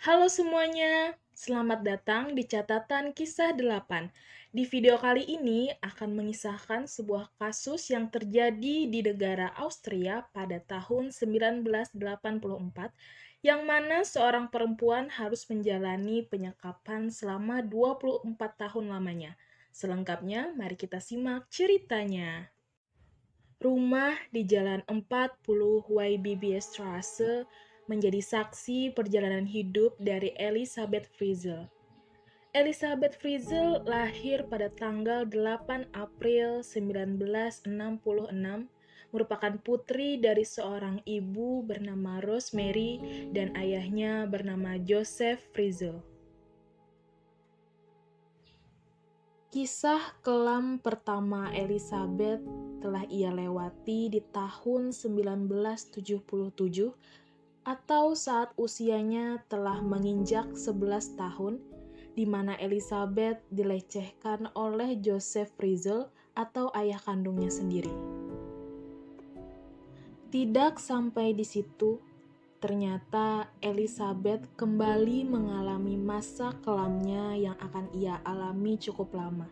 Halo semuanya, selamat datang di catatan kisah 8. Di video kali ini akan mengisahkan sebuah kasus yang terjadi di negara Austria pada tahun 1984, yang mana seorang perempuan harus menjalani penyekapan selama 24 tahun lamanya. Selengkapnya, mari kita simak ceritanya. Rumah di Jalan 40 Straße menjadi saksi perjalanan hidup dari Elisabeth Friesel. Elisabeth Friesel lahir pada tanggal 8 April 1966, merupakan putri dari seorang ibu bernama Rosemary dan ayahnya bernama Joseph Friesel. Kisah kelam pertama Elizabeth telah ia lewati di tahun 1977 atau saat usianya telah menginjak 11 tahun, di mana Elizabeth dilecehkan oleh Joseph Friesel atau ayah kandungnya sendiri. Tidak sampai di situ, ternyata Elizabeth kembali mengalami masa kelamnya yang akan ia alami cukup lama,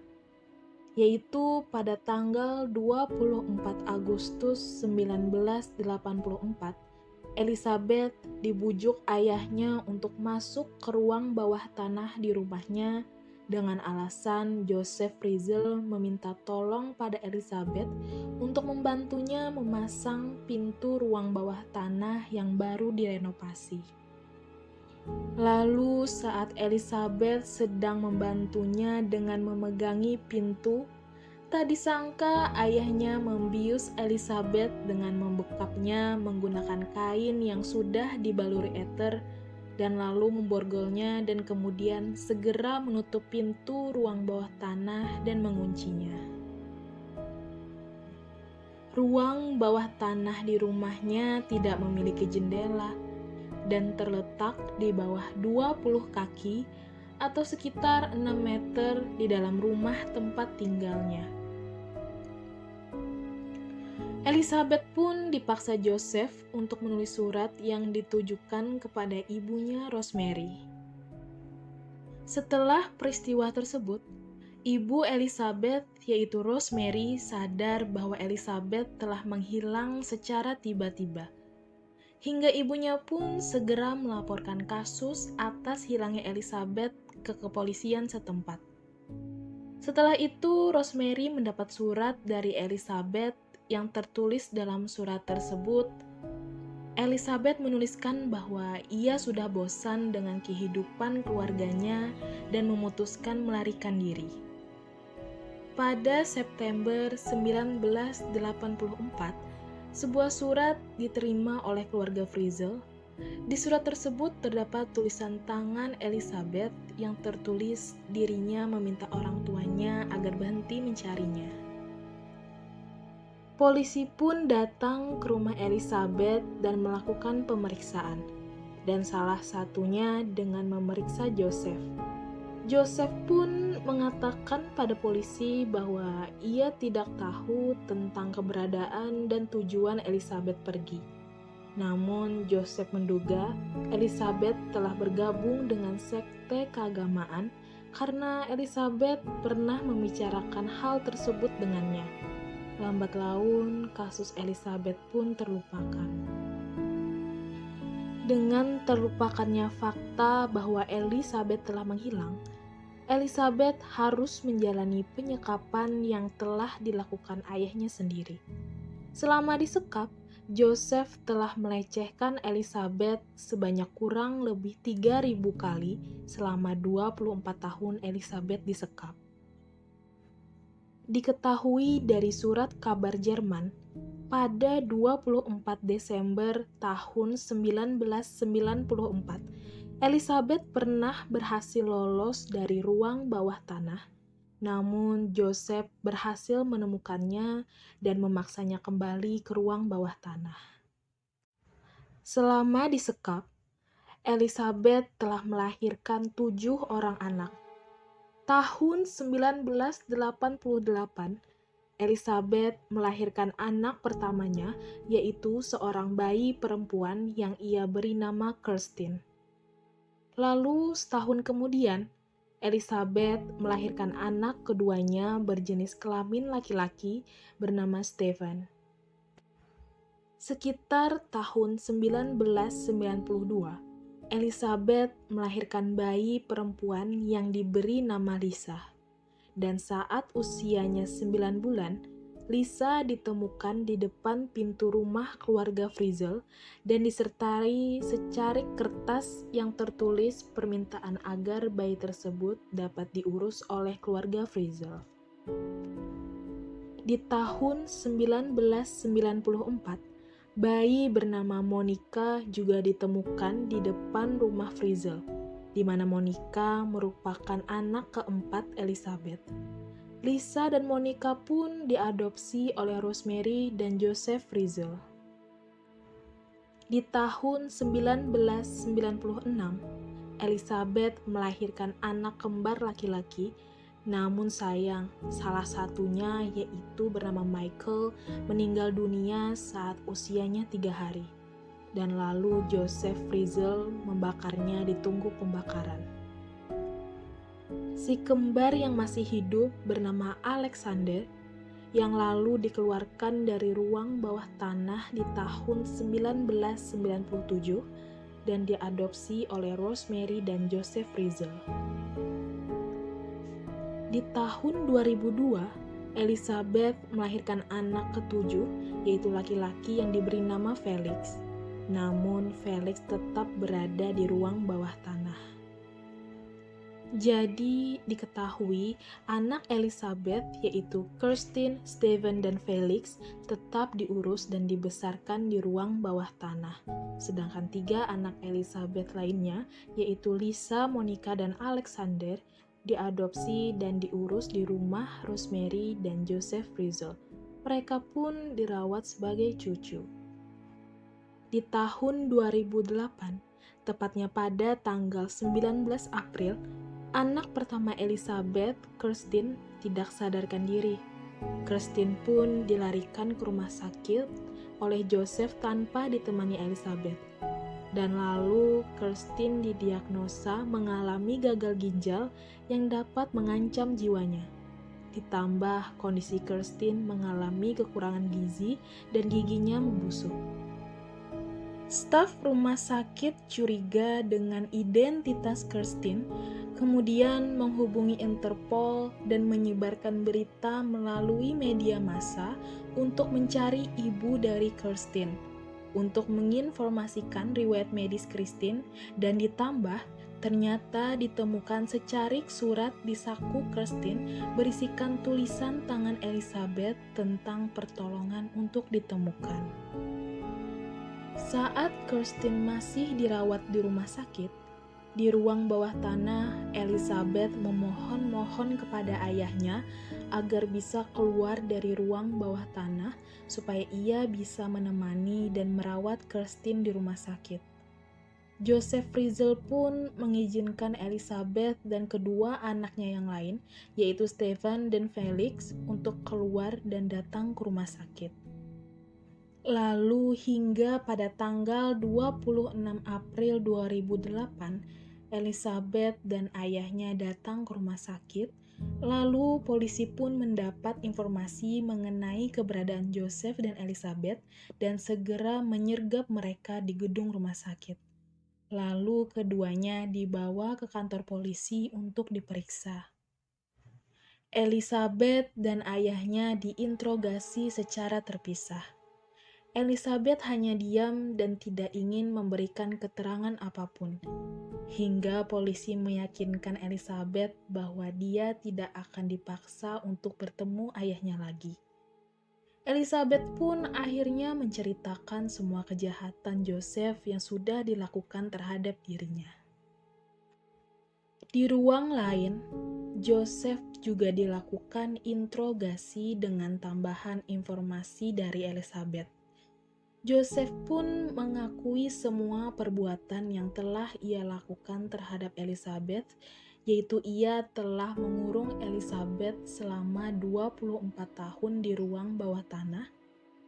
yaitu pada tanggal 24 Agustus 1984, Elizabeth dibujuk ayahnya untuk masuk ke ruang bawah tanah di rumahnya dengan alasan Joseph Friesel meminta tolong pada Elizabeth untuk membantunya memasang pintu ruang bawah tanah yang baru direnovasi. Lalu saat Elizabeth sedang membantunya dengan memegangi pintu, tak disangka ayahnya membius Elizabeth dengan membekapnya menggunakan kain yang sudah dibaluri ether dan lalu memborgolnya dan kemudian segera menutup pintu ruang bawah tanah dan menguncinya. Ruang bawah tanah di rumahnya tidak memiliki jendela dan terletak di bawah 20 kaki atau sekitar 6 meter di dalam rumah tempat tinggalnya. Elizabeth pun dipaksa Joseph untuk menulis surat yang ditujukan kepada ibunya Rosemary. Setelah peristiwa tersebut, ibu Elizabeth yaitu Rosemary sadar bahwa Elizabeth telah menghilang secara tiba-tiba. Hingga ibunya pun segera melaporkan kasus atas hilangnya Elizabeth ke kepolisian setempat. Setelah itu, Rosemary mendapat surat dari Elizabeth yang tertulis dalam surat tersebut. Elizabeth menuliskan bahwa ia sudah bosan dengan kehidupan keluarganya dan memutuskan melarikan diri. Pada September 1984, sebuah surat diterima oleh keluarga Friesel. Di surat tersebut terdapat tulisan tangan Elizabeth yang tertulis dirinya meminta orang tuanya agar berhenti mencarinya. Polisi pun datang ke rumah Elizabeth dan melakukan pemeriksaan, dan salah satunya dengan memeriksa Joseph. Joseph pun mengatakan pada polisi bahwa ia tidak tahu tentang keberadaan dan tujuan Elizabeth pergi. Namun, Joseph menduga Elizabeth telah bergabung dengan sekte keagamaan karena Elizabeth pernah membicarakan hal tersebut dengannya. Lambat laun, kasus Elizabeth pun terlupakan. Dengan terlupakannya fakta bahwa Elizabeth telah menghilang, Elizabeth harus menjalani penyekapan yang telah dilakukan ayahnya sendiri. Selama disekap, Joseph telah melecehkan Elizabeth sebanyak kurang lebih 3.000 kali selama 24 tahun Elizabeth disekap. Diketahui dari surat kabar Jerman, pada 24 Desember tahun 1994, Elizabeth pernah berhasil lolos dari ruang bawah tanah. Namun Joseph berhasil menemukannya dan memaksanya kembali ke ruang bawah tanah. Selama disekap, Elizabeth telah melahirkan 7 orang anak. Tahun 1988, Elizabeth melahirkan anak pertamanya, yaitu seorang bayi perempuan yang ia beri nama Kirsten. Lalu setahun kemudian, Elizabeth melahirkan anak keduanya berjenis kelamin laki-laki bernama Stephen. Sekitar tahun 1992, Elizabeth melahirkan bayi perempuan yang diberi nama Lisa. Dan saat usianya 9 bulan, Lisa ditemukan di depan pintu rumah keluarga Frizzle dan disertai secarik kertas yang tertulis permintaan agar bayi tersebut dapat diurus oleh keluarga Frizzle. Di tahun 1994, bayi bernama Monica juga ditemukan di depan rumah Frizzle, di mana Monica merupakan anak keempat Elizabeth. Lisa dan Monica pun diadopsi oleh Rosemary dan Joseph Frizzle. Di tahun 1996, Elizabeth melahirkan anak kembar laki-laki, namun sayang, salah satunya yaitu bernama Michael meninggal dunia saat usianya 3 hari. Dan lalu Joseph Frizzle membakarnya di tungku pembakaran. Si kembar yang masih hidup bernama Alexander yang lalu dikeluarkan dari ruang bawah tanah di tahun 1997 dan diadopsi oleh Rosemary dan Joseph Frizzle. Di tahun 2002, Elizabeth melahirkan anak ketujuh, yaitu laki-laki yang diberi nama Felix. Namun Felix tetap berada di ruang bawah tanah. Jadi diketahui anak Elizabeth yaitu Kirsten, Stephen, dan Felix tetap diurus dan dibesarkan di ruang bawah tanah. Sedangkan 3 anak Elizabeth lainnya yaitu Lisa, Monica, dan Alexander diadopsi dan diurus di rumah Rosemary dan Joseph Frizzle. Mereka pun dirawat sebagai cucu. Di tahun 2008, tepatnya pada tanggal 19 April, anak pertama Elizabeth, Kirsten, tidak sadarkan diri. Kirsten pun dilarikan ke rumah sakit oleh Joseph tanpa ditemani Elizabeth. Dan lalu Kirsten didiagnosa mengalami gagal ginjal yang dapat mengancam jiwanya. Ditambah kondisi Kirsten mengalami kekurangan gizi dan giginya membusuk. Staf rumah sakit curiga dengan identitas Kirsten, kemudian menghubungi Interpol dan menyebarkan berita melalui media massa untuk mencari ibu dari Kirsten, untuk menginformasikan riwayat medis Kirsten, dan ditambah ternyata ditemukan secarik surat di saku Kirsten berisikan tulisan tangan Elizabeth tentang pertolongan untuk ditemukan. Saat Kirsten masih dirawat di rumah sakit, di ruang bawah tanah, Elizabeth memohon-mohon kepada ayahnya agar bisa keluar dari ruang bawah tanah supaya ia bisa menemani dan merawat Kirsten di rumah sakit. Joseph Frizzle pun mengizinkan Elizabeth dan kedua anaknya yang lain, yaitu Stephen dan Felix, untuk keluar dan datang ke rumah sakit. Lalu hingga pada tanggal 26 April 2008, Elizabeth dan ayahnya datang ke rumah sakit. Lalu polisi pun mendapat informasi mengenai keberadaan Joseph dan Elizabeth dan segera menyergap mereka di gedung rumah sakit. Lalu keduanya dibawa ke kantor polisi untuk diperiksa. Elizabeth dan ayahnya diinterogasi secara terpisah. Elizabeth hanya diam dan tidak ingin memberikan keterangan apapun, hingga polisi meyakinkan Elizabeth bahwa dia tidak akan dipaksa untuk bertemu ayahnya lagi. Elizabeth pun akhirnya menceritakan semua kejahatan Joseph yang sudah dilakukan terhadap dirinya. Di ruang lain, Joseph juga dilakukan interogasi dengan tambahan informasi dari Elizabeth. Joseph pun mengakui semua perbuatan yang telah ia lakukan terhadap Elizabeth, yaitu ia telah mengurung Elizabeth selama 24 tahun di ruang bawah tanah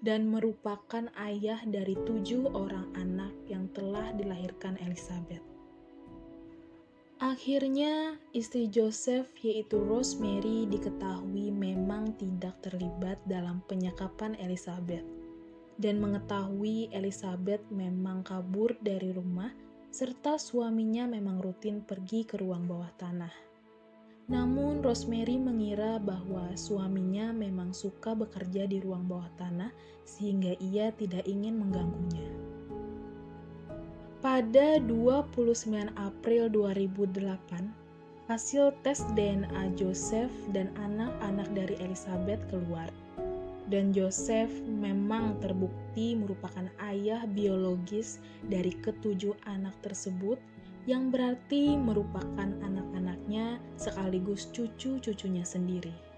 dan merupakan ayah dari 7 orang anak yang telah dilahirkan Elizabeth. Akhirnya, istri Joseph yaitu Rosemary diketahui memang tidak terlibat dalam penyekapan Elizabeth dan mengetahui Elizabeth memang kabur dari rumah serta suaminya memang rutin pergi ke ruang bawah tanah. Namun Rosemary mengira bahwa suaminya memang suka bekerja di ruang bawah tanah sehingga ia tidak ingin mengganggunya. Pada 29 April 2008, hasil tes DNA Joseph dan anak-anak dari Elizabeth keluar. Dan Joseph memang terbukti merupakan ayah biologis dari ketujuh anak tersebut, yang berarti merupakan anak-anaknya sekaligus cucu-cucunya sendiri.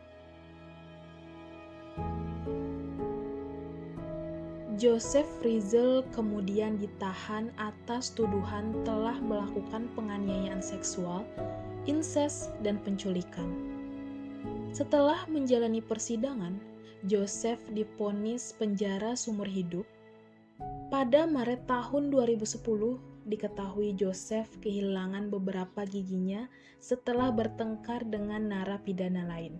Joseph Fritzl kemudian ditahan atas tuduhan telah melakukan penganiayaan seksual, insest, dan penculikan. Setelah menjalani persidangan, Joseph divonis penjara seumur hidup. Pada Maret tahun 2010, diketahui Joseph kehilangan beberapa giginya setelah bertengkar dengan narapidana lain.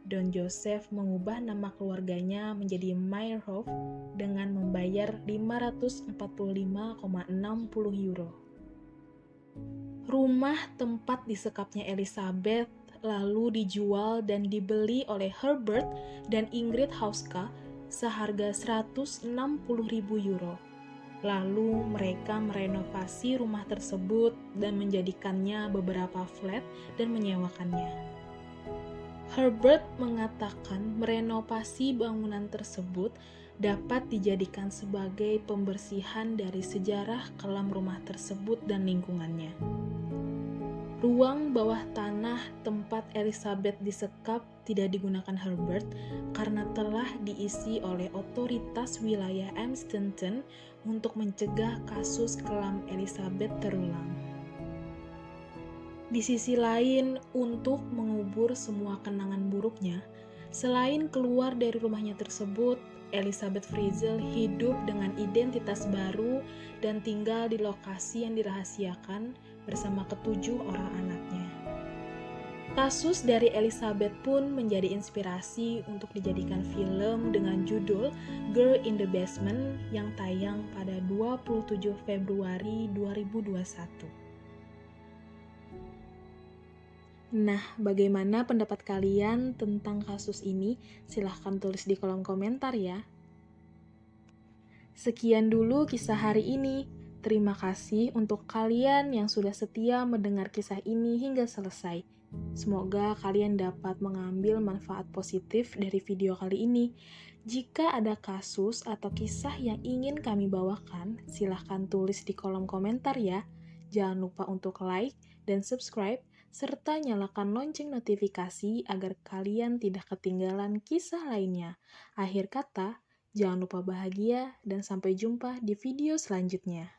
Don Joseph mengubah nama keluarganya menjadi Meyerhoff dengan membayar 545,60 euro. Rumah tempat disekapnya Elizabeth lalu dijual dan dibeli oleh Herbert dan Ingrid Hauska seharga 160.000 euro. Lalu mereka merenovasi rumah tersebut dan menjadikannya beberapa flat dan menyewakannya. Herbert mengatakan merenovasi bangunan tersebut dapat dijadikan sebagai pembersihan dari sejarah kelam rumah tersebut dan lingkungannya. Ruang bawah tanah tempat Elizabeth disekap tidak digunakan Herbert karena telah diisi oleh otoritas wilayah Amsterdam untuk mencegah kasus kelam Elizabeth terulang. Di sisi lain, untuk mengubur semua kenangan buruknya, selain keluar dari rumahnya tersebut, Elizabeth Fritzl hidup dengan identitas baru dan tinggal di lokasi yang dirahasiakan bersama ketujuh orang anaknya. Kasus dari Elizabeth pun menjadi inspirasi untuk dijadikan film dengan judul Girl in the Basement yang tayang pada 27 Februari 2021. Nah, bagaimana pendapat kalian tentang kasus ini? Silahkan tulis di kolom komentar ya. Sekian dulu kisah hari ini. Terima kasih untuk kalian yang sudah setia mendengar kisah ini hingga selesai. Semoga kalian dapat mengambil manfaat positif dari video kali ini. Jika ada kasus atau kisah yang ingin kami bawakan, silahkan tulis di kolom komentar ya. Jangan lupa untuk like dan subscribe, serta nyalakan lonceng notifikasi agar kalian tidak ketinggalan kisah lainnya. Akhir kata, jangan lupa bahagia dan sampai jumpa di video selanjutnya.